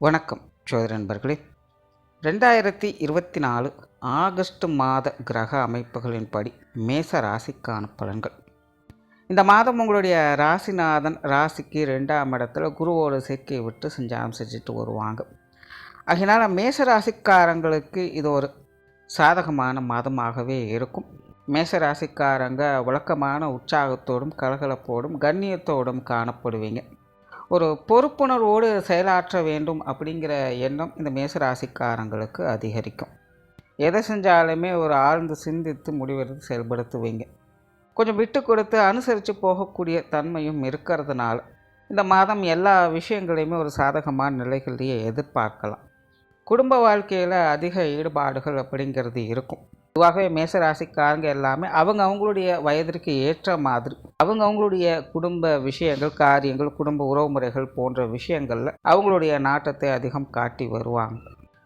வணக்கம் சோதர நண்பர்களே. 2024 ஆகஸ்ட் மாத கிரக அமைப்புகளின்படி மேச ராசிக்கான பலன்கள். இந்த மாதம் உங்களுடைய ராசிநாதன் ராசிக்கு 2ஆம் இடத்துல குருவோட சேர்க்கையை விட்டு சஞ்சாரம் செஞ்சுட்டு வருவாங்க. அதனால் மேச ராசிக்காரங்களுக்கு இது ஒரு சாதகமான மாதமாகவே இருக்கும். மேச ராசிக்காரங்க வழக்கமான உற்சாகத்தோடும் கலகலப்போடும் கண்ணியத்தோடும் காணப்படுவீங்க. ஒரு பொறுப்புணர்வோடு செயலாற்ற வேண்டும் அப்படிங்கிற எண்ணம் இந்த மேசராசிக்காரங்களுக்கு அதிகரிக்கும். எதை செஞ்சாலுமே ஒரு ஆழ்ந்து சிந்தித்து முடிவெடுத்து செயல்படுத்துவீங்க. கொஞ்சம் விட்டு கொடுத்து அனுசரித்து போகக்கூடிய தன்மையும் இருக்கிறதுனால இந்த மாதம் எல்லா விஷயங்களையுமே ஒரு சாதகமான நிலைகளிலேயே எதிர்பார்க்கலாம். குடும்ப வாழ்க்கையில் அதிக ஈடுபாடுகள் அப்படிங்கிறது இருக்கும். பொதுவாகவே மேசராசிக்காரங்க எல்லாமே அவங்களுடைய வயதிற்கு ஏற்ற மாதிரி அவங்களுடைய குடும்ப விஷயங்கள், காரியங்கள், குடும்ப உறவுமுறைகள் போன்ற விஷயங்களில் அவங்களுடைய நாட்டத்தை அதிகம் காட்டி வருவாங்க.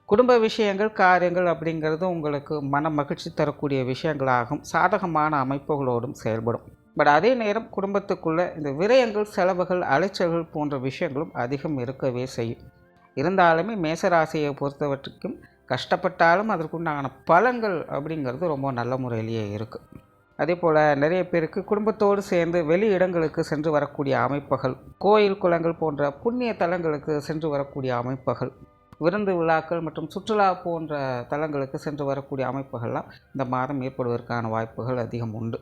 குடும்ப விஷயங்கள், காரியங்கள் அப்படிங்கிறது உங்களுக்கு மன மகிழ்ச்சி தரக்கூடிய விஷயங்களாகவும் சாதகமான அமைப்புகளோடும் செயல்படும். பட் அதே நேரம் குடும்பத்துக்குள்ளே இந்த விரயங்கள், செலவுகள், அலைச்சல்கள் போன்ற விஷயங்களும் அதிகம் இருக்கவே செய்யும். இருந்தாலுமே மேசராசியை பொறுத்தவரைக்கும் கஷ்டப்பட்டாலும் அதற்குண்டான பலன்கள் அப்படிங்கிறது ரொம்ப நல்ல முறையிலேயே இருக்குது. அதே போல் நிறைய பேருக்கு குடும்பத்தோடு சேர்ந்து வெளி இடங்களுக்கு சென்று வரக்கூடிய அமைப்புகள், கோயில் குளங்கள் போன்ற புண்ணிய தலங்களுக்கு சென்று வரக்கூடிய அமைப்புகள், விருந்து விழாக்கள் மற்றும் சுற்றுலா போன்ற தலங்களுக்கு சென்று வரக்கூடிய அமைப்புகள்லாம் இந்த மாதம் ஏற்படுவதற்கான வாய்ப்புகள் அதிகம் உண்டு.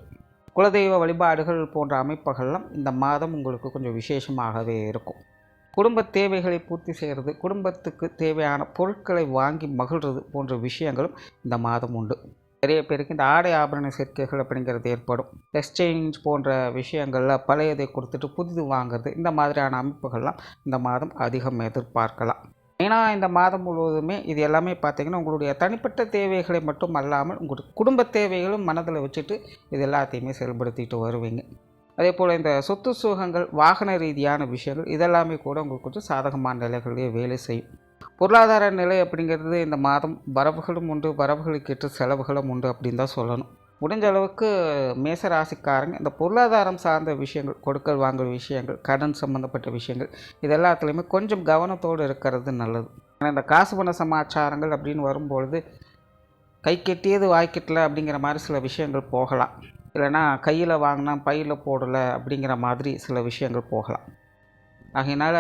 குலதெய்வ வழிபாடுகள் போன்ற அமைப்புகள்லாம் இந்த மாதம் உங்களுக்கு கொஞ்சம் விசேஷமாகவே இருக்கும். குடும்ப தேவைகளை பூர்த்தி செய்கிறது, குடும்பத்துக்கு தேவையான பொருட்களை வாங்கி மகிழ்கிறது போன்ற விஷயங்களும் இந்த மாதம் உண்டு. நிறைய பேருக்கு இந்த ஆடை ஆபரண சேர்க்கைகள் அப்படிங்கிறது ஏற்படும். எக்ஸ்சேஞ்ச் போன்ற விஷயங்களில் பழையதை கொடுத்துட்டு புதிது வாங்குறது, இந்த மாதிரியான அமைப்புகள்லாம் இந்த மாதம் அதிகம் எதிர்பார்க்கலாம். ஏன்னா இந்த மாதம் முழுவதுமே இது எல்லாமே பார்த்திங்கன்னா உங்களுடைய தனிப்பட்ட தேவைகளை மட்டும் அல்லாமல் உங்களுடைய குடும்ப தேவைகளும் மனதில் வச்சுட்டு இது எல்லாத்தையுமே செயல்படுத்திட்டு வருவீங்க. அதே போல் இந்த சொத்து சுகங்கள், வாகன ரீதியான விஷயங்கள் இதெல்லாமே கூட உங்களுக்கு கொஞ்சம் சாதகமான நிலைகளிலே வேலை செய்யும். பொருளாதார நிலை அப்படிங்கிறது இந்த மாதம் வரவுகளும் உண்டு, வரவுகளுக்கு ஏற்ற செலவுகளும் உண்டு அப்படின்னு தான் சொல்லணும். முடிஞ்ச அளவுக்கு மேசராசிக்காரங்க இந்த பொருளாதாரம் சார்ந்த விஷயங்கள், கொடுக்கல் வாங்கல் விஷயங்கள், கடன் சம்மந்தப்பட்ட விஷயங்கள் இது எல்லாத்துலேயுமே கொஞ்சம் கவனத்தோடு இருக்கிறது நல்லது. ஆனால் இந்த காசு பண சமாச்சாரங்கள் அப்படின்னு வரும்பொழுது கை கெட்டியது வாய்க்கெட்டல அப்படிங்கிற மாதிரி சில விஷயங்கள் போகலாம். இல்லைனா கையில் வாங்கினா பையில் போடலை அப்படிங்கிற மாதிரி சில விஷயங்கள் போகலாம். ஆகையினால்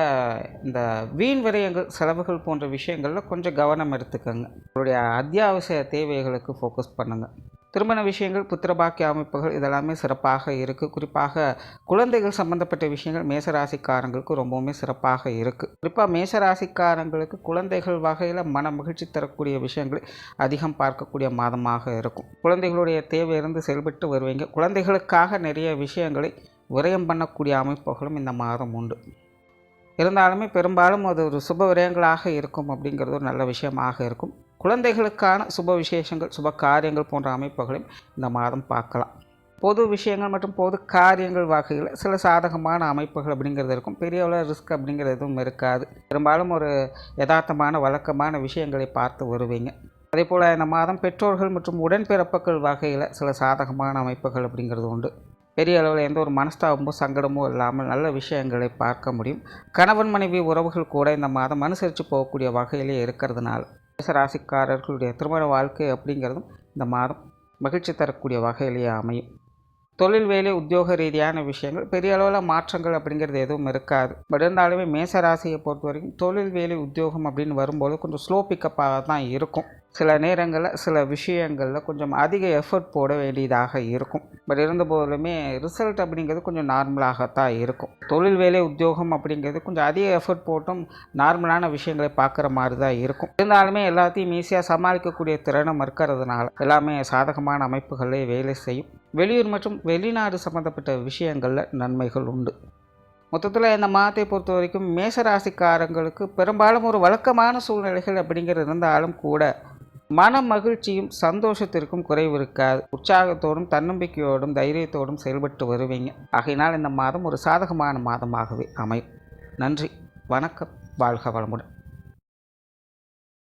இந்த வீண் விரயங்கள், செலவுகள் போன்ற விஷயங்களில் கொஞ்சம் கவனம் எடுத்துக்கோங்க. உங்களுடைய அத்தியாவசிய தேவைகளுக்கு ஃபோக்கஸ் பண்ணுங்கள். திருமண விஷயங்கள், புத்திரபாக்கிய அமைப்புகள் இதெல்லாமே சிறப்பாக இருக்குது. குறிப்பாக குழந்தைகள் சம்மந்தப்பட்ட விஷயங்கள் மேசராசிக்காரங்களுக்கு ரொம்பவுமே சிறப்பாக இருக்குது. குறிப்பாக மேசராசிக்காரங்களுக்கு குழந்தைகள் வகையில் மன மகிழ்ச்சி தரக்கூடிய விஷயங்களை அதிகம் பார்க்கக்கூடிய மாதமாக இருக்கும். குழந்தைகளுடைய தேவையிலிருந்து செயல்பட்டு வருவீங்க. குழந்தைகளுக்காக நிறைய விஷயங்களை விரயம் பண்ணக்கூடிய அமைப்புகளும் இந்த மாதம் உண்டு. இருந்தாலுமே பெரும்பாலும் அது ஒரு சுப விரயங்களாக இருக்கும் அப்படிங்கிறது ஒரு நல்ல விஷயமாக இருக்கும். குழந்தைகளுக்கான சுப விசேஷங்கள், சுப காரியங்கள் போன்ற அமைப்புகளையும் இந்த மாதம் பார்க்கலாம். பொது விஷயங்கள் மற்றும் பொது காரியங்கள் வகையில் சில சாதகமான அமைப்புகள் அப்படிங்கிறது இருக்கும். பெரிய அளவு ரிஸ்க் அப்படிங்கிறது எதுவும் இருக்காது. பெரும்பாலும் ஒரு யதார்த்தமான வழக்கமான விஷயங்களை பார்த்து வருவீங்க. அதே போல் இந்த மாதம் பெற்றோர்கள் மற்றும் உடன்பிறப்புகள் வகையில் சில சாதகமான அமைப்புகள் அப்படிங்கிறது உண்டு. பெரிய அளவில் எந்த ஒரு மனஸ்தாபமோ சங்கடமோ இல்லாமல் நல்ல விஷயங்களை பார்க்க முடியும். கணவன் மனைவி உறவுகள் கூட இந்த மாதம் அனுசரித்து போகக்கூடிய வகையிலே இருக்கிறதுனால மேசராசிக்காரர்களுடைய திருமண வாழ்க்கை அப்படிங்கிறதும் இந்த மாதம் மகிழ்ச்சி தரக்கூடிய வகையிலேயே அமையும். தொழில் வேலை உத்தியோக ரீதியான விஷயங்கள் பெரிய அளவில் மாற்றங்கள் அப்படிங்கிறது எதுவும் இருக்காது. பட் இருந்தாலுமே மேசராசியை பொறுத்த வரைக்கும் தொழில் வேலை உத்தியோகம் அப்படின்னு வரும்போது கொஞ்சம் ஸ்லோ பிக்கப்பாக தான் இருக்கும். சில நேரங்களில் சில விஷயங்களில் கொஞ்சம் அதிக எஃபர்ட் போட வேண்டியதாக இருக்கும். பட் இருந்த போதிலுமே ரிசல்ட் அப்படிங்கிறது கொஞ்சம் நார்மலாகத்தான் இருக்கும். தொழில் வேலை உத்தியோகம் அப்படிங்கிறது கொஞ்சம் அதிக எஃபர்ட் போட்டும் நார்மலான விஷயங்களை பார்க்குற மாதிரி தான் இருக்கும். இருந்தாலுமே எல்லாத்தையும் ஈஸியாக சமாளிக்கக்கூடிய திறனும் இருக்கிறதுனால எல்லாமே சாதகமான அமைப்புகளே வேலை செய்யும். வெளியூர் மற்றும் வெளிநாடு சம்மந்தப்பட்ட விஷயங்களில் நன்மைகள் உண்டு. மொத்தத்தில் இந்த மாதத்தை பொறுத்த வரைக்கும் மேசராசிக்காரங்களுக்கு பெரும்பாலும் ஒரு வழக்கமான சூழ்நிலைகள் அப்படிங்கிறது இருந்தாலும் கூட மன மகிழ்ச்சியும் சந்தோஷத்திற்கும் குறைவு இருக்காது. உற்சாகத்தோடும் தன்னம்பிக்கையோடும் தைரியத்தோடும் செயல்பட்டு வருவீங்க. ஆகையினால் இந்த மாதம் ஒரு சாதகமான மாதமாகவே அமையும். நன்றி, வணக்கம், வாழ்க வளமுடன்.